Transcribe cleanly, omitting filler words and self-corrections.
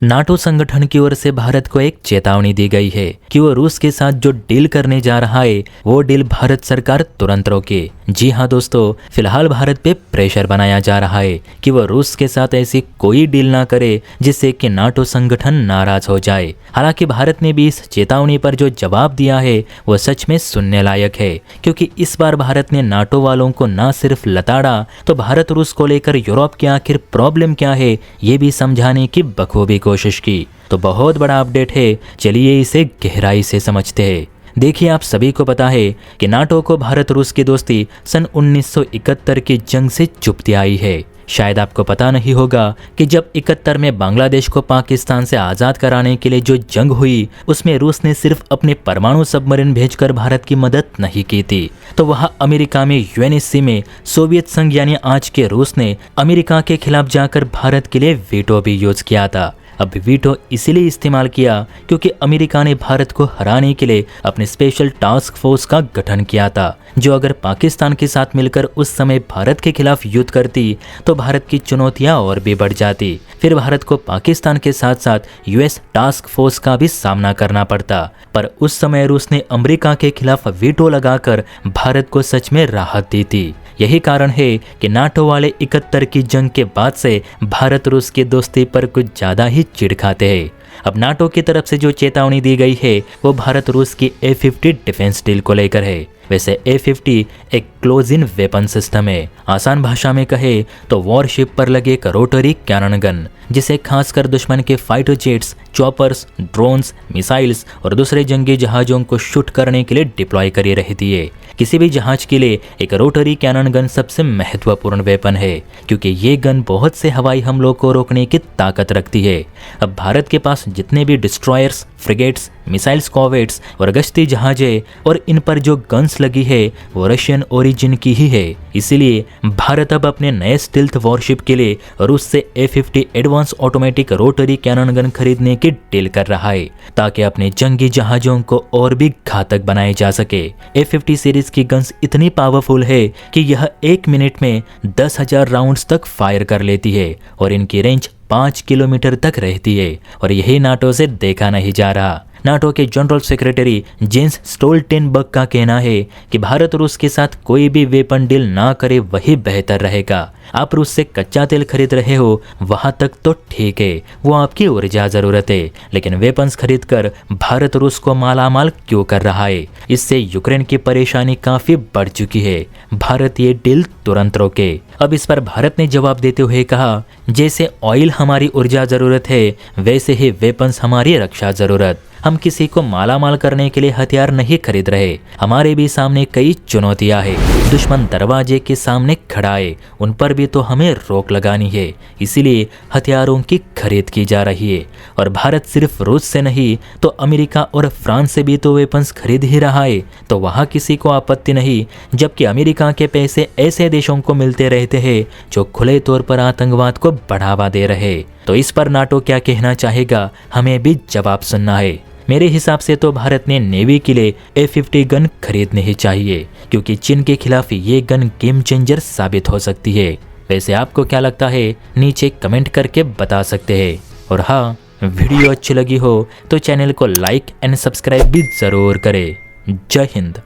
NATO संगठन की ओर से भारत को एक चेतावनी दी गई है कि वो रूस के साथ जो डील करने जा रहा है वो डील भारत सरकार तुरंत रोके। जी हाँ दोस्तों, फिलहाल भारत पे प्रेशर बनाया जा रहा है कि वो रूस के साथ ऐसी कोई डील ना करे जिससे कि नाटो संगठन नाराज हो जाए। हालांकि भारत ने भी इस चेतावनी पर जो जवाब दिया है वो सच में सुनने लायक है, क्योंकि इस बार भारत ने नाटो वालों को ना सिर्फ लताड़ा तो भारत रूस को लेकर यूरोप की आखिर प्रॉब्लम क्या है ये भी समझाने की बखूबी कोशिश की। तो बहुत बड़ा अपडेट है, चलिए इसे गहराई से समझते हैं। देखिए, आप सभी को पता है कि नाटो को भारत रूस की दोस्ती सन 1971 की जंग से चुभती आई है। शायद आपको पता नहीं होगा कि जब 71 में बांग्लादेश को पाकिस्तान से आज़ाद कराने के लिए जो जंग हुई उसमें रूस ने सिर्फ अपने परमाणु सबमरीन भेजकर भारत की मदद नहीं की थी। तो वहाँ अमेरिका में यूएनएससी में सोवियत संघ यानी आज के रूस ने अमेरिका के खिलाफ जाकर भारत के लिए वीटो भी यूज किया था। अब वीटो इसीलिए इस्तेमाल किया क्योंकि अमेरिका ने भारत को हराने के लिए अपने स्पेशल टास्क फोर्स का गठन किया था, जो अगर पाकिस्तान के साथ मिलकर उस समय भारत के खिलाफ युद्ध करती तो भारत की चुनौतियां और भी बढ़ जाती। फिर भारत को पाकिस्तान के साथ साथ यूएस टास्क फोर्स का भी सामना करना पड़ता। पर उस समय रूस ने अमेरिका के खिलाफ वीटो लगाकर भारत को सच में राहत दी थी। यही कारण है कि नाटो वाले 71 की जंग के बाद से भारत रूस की दोस्ती पर कुछ ज्यादा ही चिढ़ खाते हैं। अब नाटो की तरफ से जो चेतावनी दी गई है वो भारत रूस की A-50 डिफेंस डील को लेकर है। वैसे A-50 एक क्लोज इन वेपन सिस्टम है। आसान भाषा में कहे तो वॉरशिप पर लगे एक रोटरी कैनन गन, जिसे खासकर दुश्मन के fighter jets, choppers, drones, missiles और दूसरे जंगी जहाजों को शूट करने के लिए डिप्लॉय करी रहती है। किसी भी जहाज के लिए एक रोटरी कैनन गन सबसे महत्वपूर्ण वेपन है, क्योंकि ये गन बहुत से हवाई हमलों को रोकने की ताकत रखती है। अब भारत के पास जितने भी डिस्ट्रॉयर्स, फ्रिगेट्स, मिसाइल्स, कॉर्वेट्स और गश्ती जहाजें और इन पर जो गन्स लगी है वो रशियन ओरिजिन की ही है। इसीलिए भारत अब अपने नए स्टील्थ वॉरशिप के लिए रूस से A-50 advance automatic rotary cannon gun खरीदने की डील कर रहा है, ताकि अपने जंगी जहाजों को और भी घातक बनाए जा सके। A-50 सीरीज की गन्स इतनी पावरफुल है कि यह 1 मिनट में 10,000 राउंड्स तक फायर कर लेती है और इनकी रेंज 5 किलोमीटर तक रहती है। और यही नाटो से देखा नहीं जा रहा। नाटो के जनरल सेक्रेटरी जेंस स्टोल्टेनबर्ग का कहना है कि भारत रूस के साथ कोई भी वेपन डील ना करे वही बेहतर रहेगा। आप रूस से कच्चा तेल खरीद रहे हो वहां तक तो ठीक है, वो आपकी ऊर्जा जरूरत है, लेकिन वेपन्स खरीद कर भारत रूस को मालामाल क्यों कर रहा है? इससे यूक्रेन की परेशानी काफी बढ़ चुकी है। भारत ये डील तुरंत रोके। अब इस पर भारत ने जवाब देते हुए कहा, जैसे ऑयल हमारी ऊर्जा जरूरत है वैसे ही वेपन्स हमारी रक्षा जरूरत। हम किसी को मालामाल करने के लिए हथियार नहीं खरीद रहे। हमारे भी सामने कई चुनौतियां हैं। दुश्मन दरवाजे के सामने खड़ा है, उन पर भी तो हमें रोक लगानी है। इसीलिए हथियारों की खरीद की जा रही है। और भारत सिर्फ रूस से नहीं तो अमेरिका और फ्रांस से भी तो वेपन्स खरीद ही रहा है। तो वहाँ किसी को आपत्ति नहीं, जबकि अमेरिका के पैसे ऐसे देशों को मिलते रहते हैं जो खुले तौर पर आतंकवाद को बढ़ावा दे रहे। तो इस पर नाटो क्या कहना चाहेगा, हमें भी जवाब सुनना है। मेरे हिसाब से तो भारत ने नेवी के लिए A-50 गन खरीदनी ही चाहिए, क्योंकि चीन के खिलाफ ये गन गेम चेंजर साबित हो सकती है। वैसे आपको क्या लगता है, नीचे कमेंट करके बता सकते हैं। और हाँ, वीडियो अच्छी लगी हो तो चैनल को लाइक एंड सब्सक्राइब भी जरूर करें। जय हिंद।